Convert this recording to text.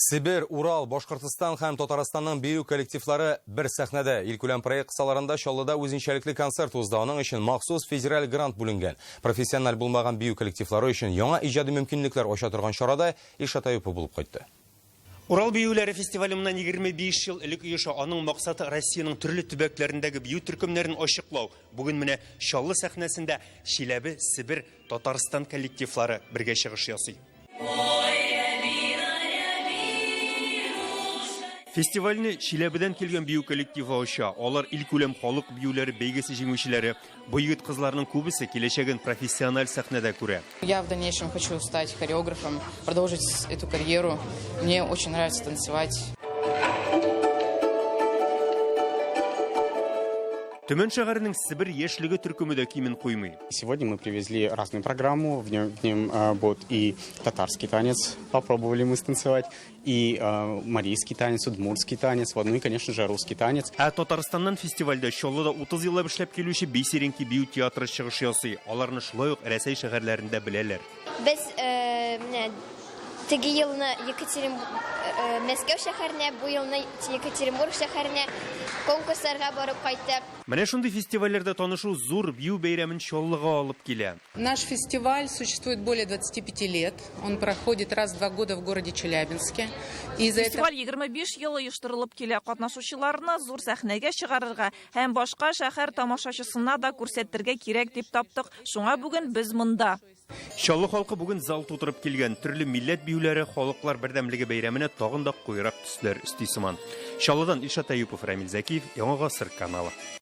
Сибир, Урал, Башкортстан һәм Татарстанның бию коллективлары бер сәхнәдә илкүләм проект кысаларында Чаллыда үзенчәлекле концерт узды. Аның өчен махсус федераль грант бүленгән. Профессиональ булмаган бию коллективлары өчен яңа иҗади мөмкинлекләр ача торган чарада Илшат Аюпов булып кайтты. Урал биюләре фестиваленнан 25 ел элек оеша, аның максаты Россиянең төрле төбәкләрендәге бию төркемнәрен ачыклау. Бүген менә Чаллы сәхнәсендә Чиләбе, Сибир, Татарстан коллективлары бергә чыгыш ясый. Фестивальне Чиләбедән килгән бию коллективы ача. Алар илкүләм халык биюләре бәйгесе җиңүчеләре. Бу егет кызларның күбесе киләчәген профессиональ сәхнәдә күрә. Я в дальнейшем хочу стать хореографом, продолжить эту карьеру. Мне очень нравится танцевать. Төмән шәһәренең Сибир яшьлеге төркеме дә кимен куймый. Сегодня мы привезли разную программу, в нем будет и татарский танец, попробовали мы станцевать, и марийский танец, удмуртский танец, ну и, конечно же, русский танец. А Татарстаннан фестивальдә Чаллыда 30 еллап эшләп килүче Бейсеренки бию театры чыгыш ясый. Аларны шулай ук Рәсәй шәһәрләрендә беләләр. Без теге елны Мәскәү шәһәренә, бу елны Екатеринбург шәһәренә конкурсларга барып кайттык. Менә шундый фестивальләрдә танышу зур бию бәйрәмен Чаллыга алып килә. Наш фестиваль существует более 25 лет. Он проходит раз в 2 года в городе Челябинске. Фестиваль 25 ел оештырылып килә, катнашучыларны зур сәхнәгә чыгарырга һәм башка шәһәр тамашачысына да күрсәтергә кирәк дип таптык. Шуңа бүген без монда. Чаллы халкы бүген зал тутырып килгән. Төрле милләт биюләре халыклар бердәмлеге бәйрәменә тагын да куйрак төсләр өсти сыман. Чаллыдан Илшат Аюпов, Рамил Зәкиев, Яңа Гасыр каналы.